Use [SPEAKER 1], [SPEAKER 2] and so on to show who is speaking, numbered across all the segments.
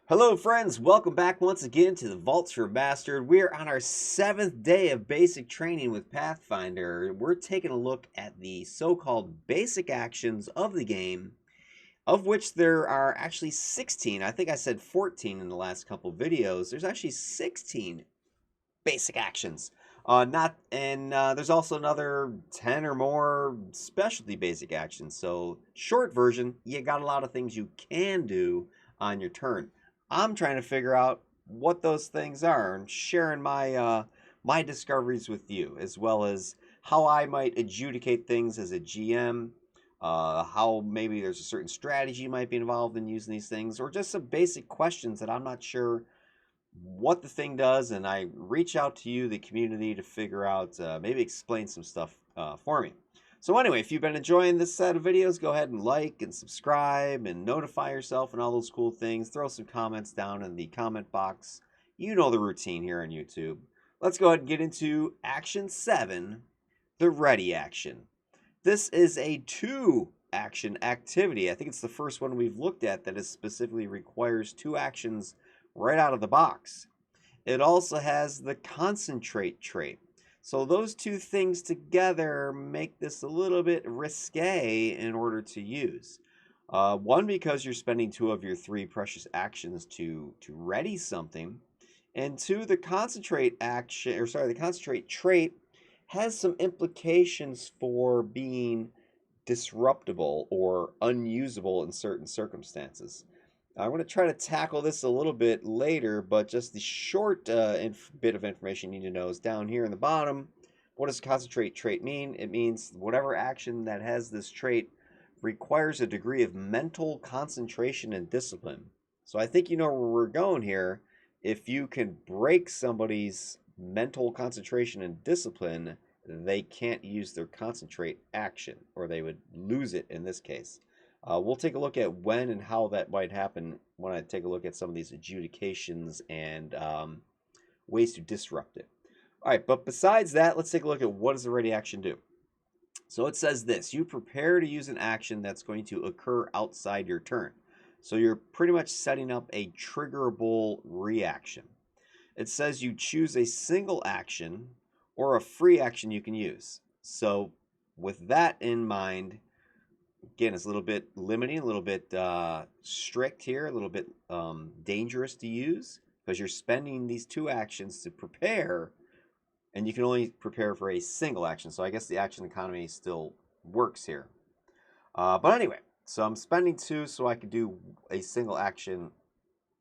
[SPEAKER 1] Hello friends, welcome back once again to the Vaults Remastered. We're on our 7th day of basic training with Pathfinder. We're taking a look at the so-called basic actions of the game, of which there are actually 16. I think I said 14 in the last couple videos. There's actually 16 basic actions. There's also another 10 or more specialty basic actions. So, short version, you got a lot of things you can do on your turn. I'm trying to figure out what those things are and sharing my discoveries with you, as well as how I might adjudicate things as a GM, how maybe there's a certain strategy might be involved in using these things, or just some basic questions that I'm not sure what the thing does, and I reach out to you, the community, to figure out, maybe explain some stuff for me. So anyway, if you've been enjoying this set of videos, go ahead and like and subscribe and notify yourself and all those cool things. Throw some comments down in the comment box. You know the routine here on YouTube. Let's go ahead and get into Action 7, the Ready action. This is a 2-action activity. I think it's the first one we've looked at that is specifically requires 2 actions right out of the box. It also has the concentrate trait. So those two things together make this a little bit risque in order to use. One, because you're spending 2 of your 3 precious actions to ready something, and 2, the concentrate action, or sorry, the concentrate trait has some implications for being disruptible or unusable in certain circumstances. I'm going to try to tackle this a little bit later, but just the short bit of information you need to know is down here in the bottom. What does concentrate trait mean? It means whatever action that has this trait requires a degree of mental concentration and discipline. So I think you know where we're going here. If you can break somebody's mental concentration and discipline, they can't use their concentrate action, or they would lose it in this case. We'll take a look at when and how that might happen when I take a look at some of these adjudications and ways to disrupt it. All right, but besides that, let's take a look at what does the ready action do. So it says this: you prepare to use an action that's going to occur outside your turn. So you're pretty much setting up a triggerable reaction. It says you choose a single action or a free action you can use. So with that in mind, again, it's a little bit limiting, a little bit strict here, a little bit dangerous to use because you're spending these 2 actions to prepare, and you can only prepare for a single action. So I guess the action economy still works here. But anyway, so I'm spending 2 so I can do a single action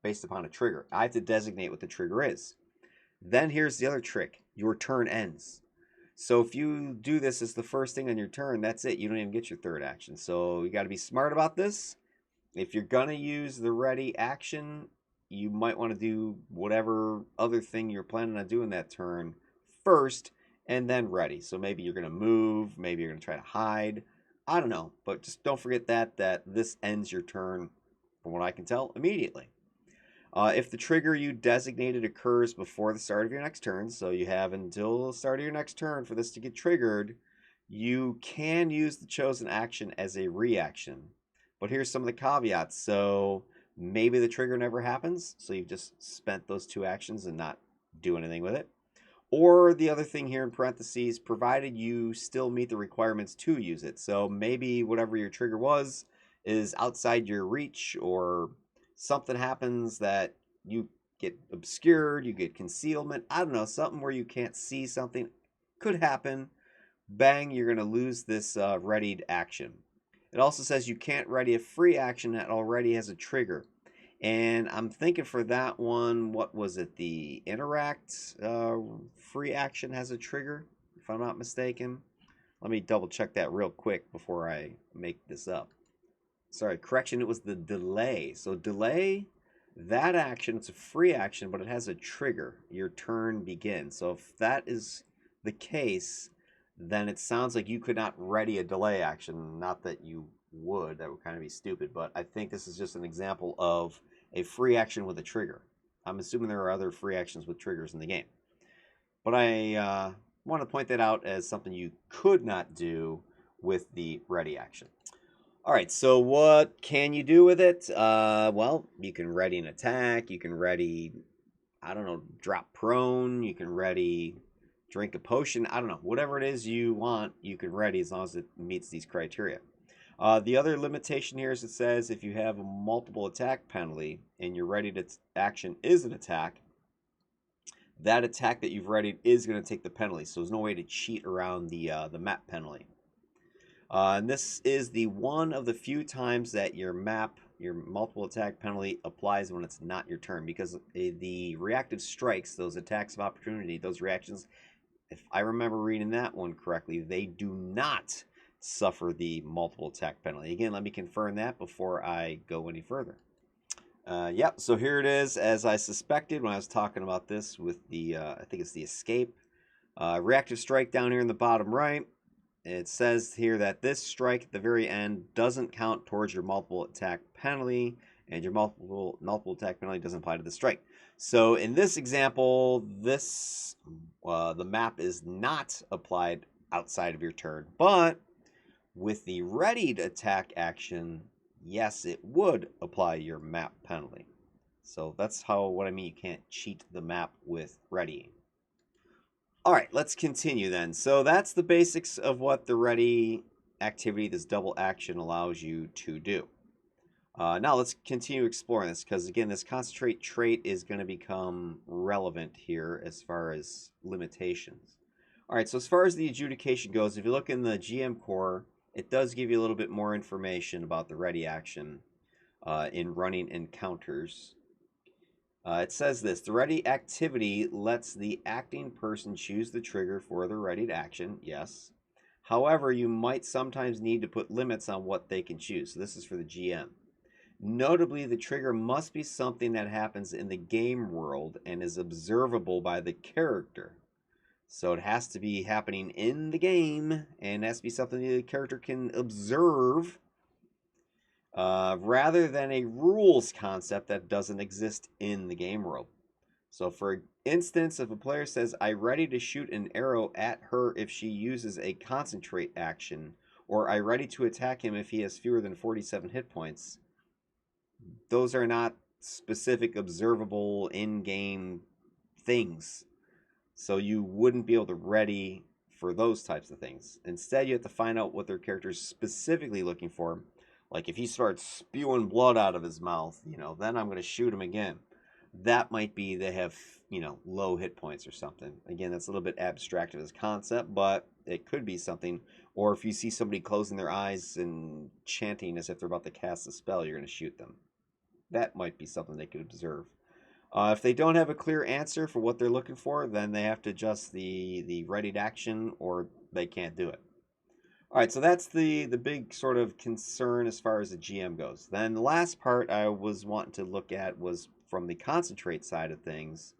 [SPEAKER 1] based upon a trigger. I have to designate what the trigger is. Then here's the other trick: your turn ends. So if you do this as the first thing on your turn, that's it. You don't even get your 3rd action. So you got to be smart about this. If you're going to use the ready action, you might want to do whatever other thing you're planning on doing that turn first and then ready. So maybe you're going to move, maybe you're going to try to hide. I don't know, but just don't forget that this ends your turn, from what I can tell, immediately. If the trigger you designated occurs before the start of your next turn, so you have until the start of your next turn for this to get triggered, you can use the chosen action as a reaction. But here's some of the caveats. So maybe the trigger never happens, so you've just spent those 2 actions and not do anything with it. Or the other thing here in parentheses, provided you still meet the requirements to use it. So maybe whatever your trigger was is outside your reach, or something happens that you get obscured, you get concealment. I don't know, something where you can't see something could happen. Bang, you're going to lose this readied action. It also says you can't ready a free action that already has a trigger. And I'm thinking for that one, what was it? The interact free action has a trigger, if I'm not mistaken. Let me double check that real quick before I make this up. Sorry, correction, it was the delay. So delay, that action, it's a free action, but it has a trigger. Your turn begins. So if that is the case, then it sounds like you could not ready a delay action. Not that you would, that would kind of be stupid, but I think this is just an example of a free action with a trigger. I'm assuming there are other free actions with triggers in the game. But I want to point that out as something you could not do with the ready action. All right, so what can you do with it? Well, you can ready an attack. You can ready, I don't know, drop prone. You can ready drink a potion. I don't know. Whatever it is you want, you can ready as long as it meets these criteria. The other limitation here is it says if you have a multiple attack penalty and your ready to action is an attack, that attack that you've readied is going to take the penalty. So there's no way to cheat around the map penalty. And this is the one of the few times that your multiple attack penalty applies when it's not your turn, because the reactive strikes, those attacks of opportunity, those reactions, if I remember reading that one correctly, they do not suffer the multiple attack penalty. Again, let me confirm that before I go any further. Yep, so here it is, as I suspected when I was talking about this with the, I think it's the escape. Reactive strike down here in the bottom right. It says here that this strike at the very end doesn't count towards your multiple attack penalty, and your multiple attack penalty doesn't apply to the strike. So in this example, the map is not applied outside of your turn, but with the readied attack action, yes, it would apply your map penalty. So that's what I mean. You can't cheat the map with readying. All right, let's continue then. So that's the basics of what the ready activity, this double action, allows you to do. Now let's continue exploring this, because again, this concentrate trait is going to become relevant here as far as limitations. All right, so as far as the adjudication goes, if you look in the GM core, it does give you a little bit more information about the ready action in running encounters. It says this: the ready activity lets the acting person choose the trigger for the readied action. Yes. However, you might sometimes need to put limits on what they can choose. So this is for the GM. Notably, the trigger must be something that happens in the game world and is observable by the character. So it has to be happening in the game, and it has to be something the character can observe, rather than a rules concept that doesn't exist in the game world. So for instance, if a player says, "I ready to shoot an arrow at her if she uses a concentrate action," or "I ready to attack him if he has fewer than 47 hit points," those are not specific observable in-game things. So you wouldn't be able to ready for those types of things. Instead, you have to find out what their character is specifically looking for. Like if he starts spewing blood out of his mouth, then I'm going to shoot him again. That might be they have, low hit points or something. Again, that's a little bit abstract of this concept, but it could be something. Or if you see somebody closing their eyes and chanting as if they're about to cast a spell, you're going to shoot them. That might be something they could observe. If they don't have a clear answer for what they're looking for, then they have to adjust the readied action, or they can't do it. All right, so that's the big sort of concern as far as the GM goes. Then the last part I was wanting to look at was from the concentrate side of things,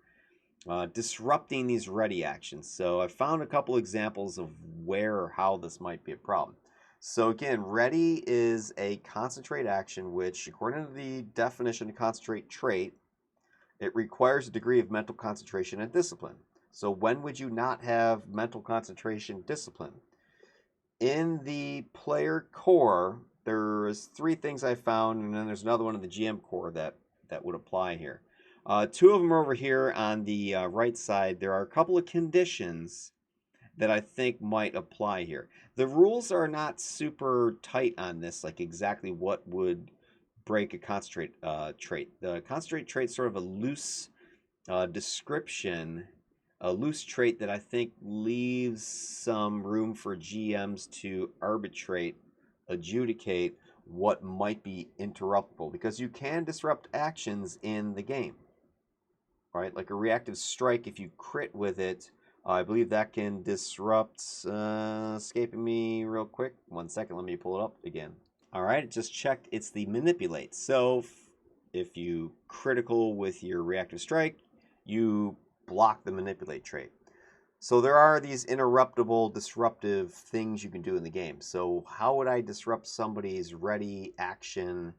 [SPEAKER 1] disrupting these ready actions. So I found a couple examples of where or how this might be a problem. So again, ready is a concentrate action, which according to the definition of concentrate trait, it requires a degree of mental concentration and discipline. So when would you not have mental concentration discipline? In the player core, there's 3 things I found, and then there's another one in the GM core that would apply here. 2 of them are over here on the right side. There are a couple of conditions that I think might apply here. The rules are not super tight on this, like exactly what would break a concentrate trait. The concentrate trait is sort of a loose description, a loose trait that I think leaves some room for GMs to adjudicate what might be interruptible, because you can disrupt actions in the game, right? Like a reactive strike, if you crit with it, I believe that can disrupt, escaping me real quick. 1 second, let me pull it up again. All right, it just checked. It's the manipulate. So if you critical with your reactive strike, you block the manipulate trait. So there are these interruptible, disruptive things you can do in the game. So how would I disrupt somebody's ready action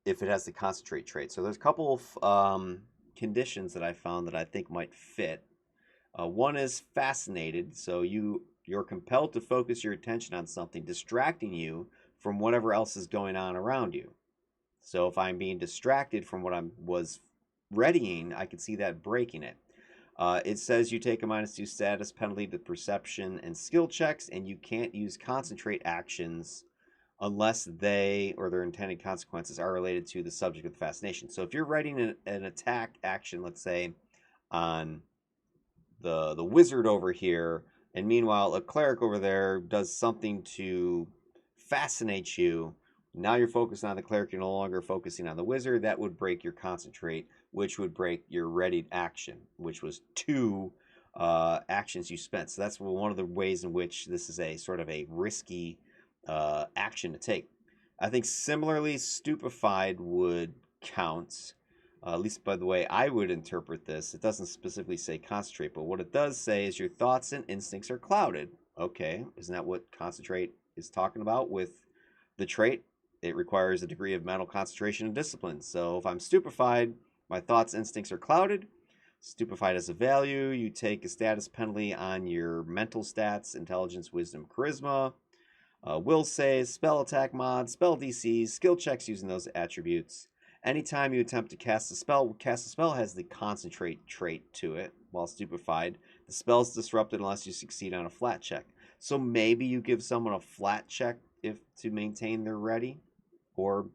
[SPEAKER 1] if it has the concentrate trait? So there's a couple of conditions that I found that I think might fit. One is fascinated. So you're compelled to focus your attention on something, distracting you from whatever else is going on around you. So if I'm being distracted from what I was readying, I can see that breaking it. It says you take a -2 status penalty to perception and skill checks, and you can't use concentrate actions unless they or their intended consequences are related to the subject of the fascination. So if you're writing an attack action, let's say, on the wizard over here, and meanwhile a cleric over there does something to fascinate you, now you're focused on the cleric, you're no longer focusing on the wizard. That would break your concentrate, which would break your readied action, which was 2 actions you spent. So that's one of the ways in which this is a sort of a risky action to take. I think similarly, stupefied would count, at least by the way I would interpret this. It doesn't specifically say concentrate, but what it does say is your thoughts and instincts are clouded. Okay, isn't that what concentrate is talking about with the trait? It requires a degree of mental concentration and discipline. So if I'm stupefied, my thoughts and instincts are clouded. Stupefied as a value, you take a status penalty on your mental stats, intelligence, wisdom, charisma, will saves, spell attack mods, spell DCs, skill checks using those attributes. Anytime you attempt to cast a spell has the concentrate trait to it. While stupefied, the spell is disrupted unless you succeed on a flat check. So maybe you give someone a flat check if to maintain their ready, or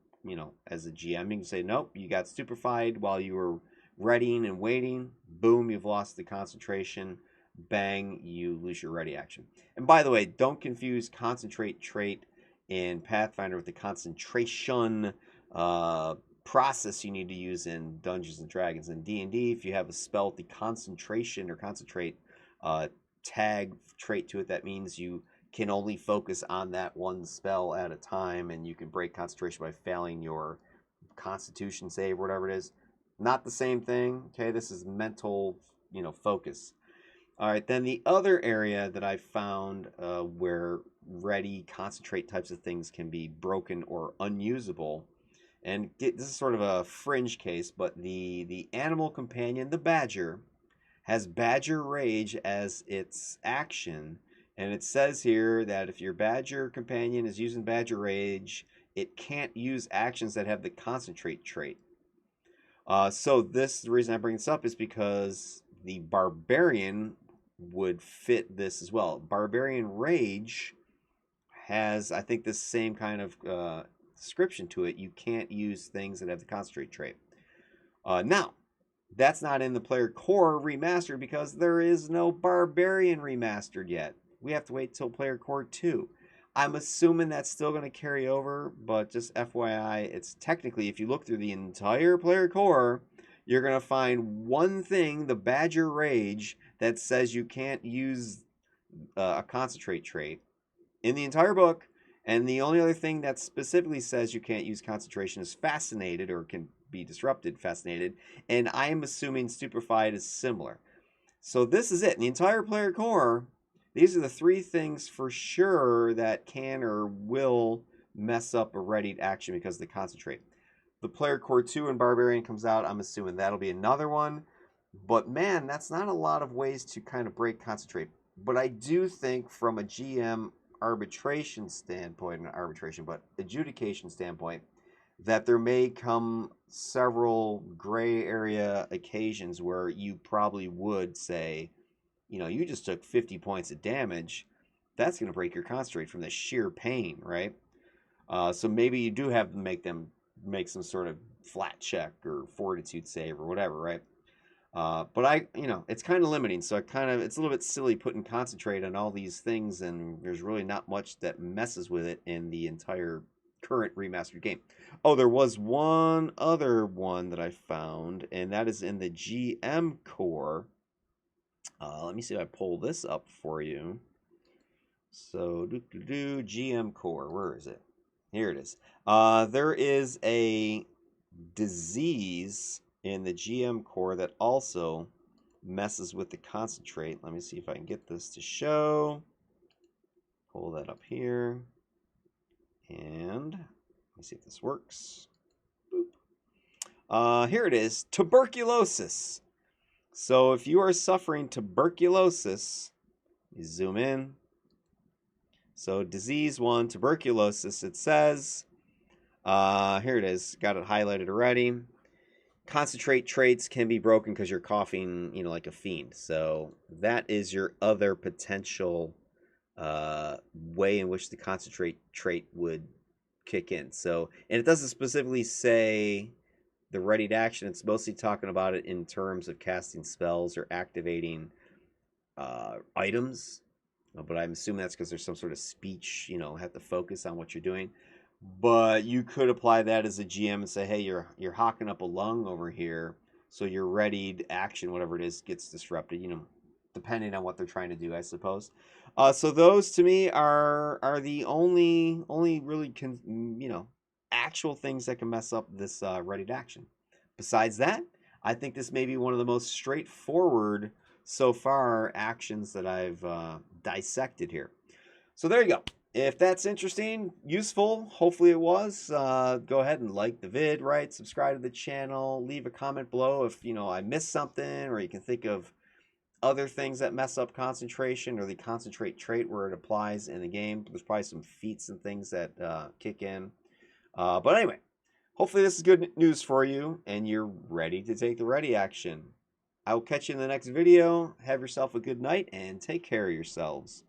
[SPEAKER 1] as a GM you can say nope, you got stupefied while you were readying and waiting. Boom, you've lost the concentration. Bang, you lose your ready action. And by the way, don't confuse concentrate trait in Pathfinder with the concentration process you need to use in Dungeons and Dragons. In D&D, if you have a spell with the concentration or concentrate tag trait to it, that means you can only focus on that one spell at a time, and you can break concentration by failing your constitution save or whatever it is. Not the same thing. Okay, this is mental focus. All right, then the other area that I found where ready concentrate types of things can be broken or unusable, and this is sort of a fringe case, but the animal companion, the badger, has badger rage as its action, and it says here that if your badger companion is using badger rage, it can't use actions that have the concentrate trait. So the reason I bring this up is because the barbarian would fit this as well. Barbarian rage has, I think, this same kind of description to it. You can't use things that have the concentrate trait. Now, that's not in the player core remastered because there is no barbarian remastered yet. We have to wait till player core 2. I'm assuming that's still going to carry over, but just FYI, it's technically, if you look through the entire player core, you're going to find one thing, the Badger Rage, that says you can't use a concentrate trait in the entire book, and the only other thing that specifically says you can't use concentration is Fascinated, or can be disrupted, Fascinated, and I am assuming Stupefied is similar. So this is it. In the entire player core, these are the 3 things for sure that can or will mess up a readied action because of the concentrate. The player core 2 and Barbarian comes out, I'm assuming that'll be another one. But man, that's not a lot of ways to kind of break concentrate. But I do think from a GM arbitration standpoint, not arbitration, but adjudication standpoint, that there may come several gray area occasions where you probably would say, you just took 50 points of damage. That's going to break your concentrate from the sheer pain, right? So maybe you do have to make them make some sort of flat check or fortitude save or whatever, right? But it's kind of limiting. So it's a little bit silly putting concentrate on all these things, and there's really not much that messes with it in the entire current remastered game. Oh, there was one other one that I found, and that is in the GM core. Let me see if I pull this up for you. So, GM core, where is it? Here it is. There is a disease in the GM core that also messes with the concentrate. Let me see if I can get this to show. Pull that up here. And let me see if this works. Boop. Here it is, tuberculosis. So if you are suffering tuberculosis, you zoom in. So disease 1, tuberculosis, it says. Here it is. Got it highlighted already. Concentrate traits can be broken because you're coughing, like a fiend. So that is your other potential way in which the concentrate trait would kick in. So, and it doesn't specifically say the ready to action. It's mostly talking about it in terms of casting spells or activating items. But I'm assuming that's because there's some sort of speech, have to focus on what you're doing. But you could apply that as a GM and say, hey, you're hawking up a lung over here, so your readied action, whatever it is, gets disrupted. Depending on what they're trying to do, I suppose. So those to me are the only really actual things that can mess up this readied action. Besides that, I think this may be one of the most straightforward so far actions that I've dissected here. So there you go. If that's interesting, useful, hopefully it was, go ahead and like the vid, right? Subscribe to the channel, leave a comment below if, I missed something, or you can think of other things that mess up concentration or the concentrate trait where it applies in the game. There's probably some feats and things that kick in. But anyway, hopefully this is good news for you and you're ready to take the ready action. I will catch you in the next video. Have yourself a good night and take care of yourselves.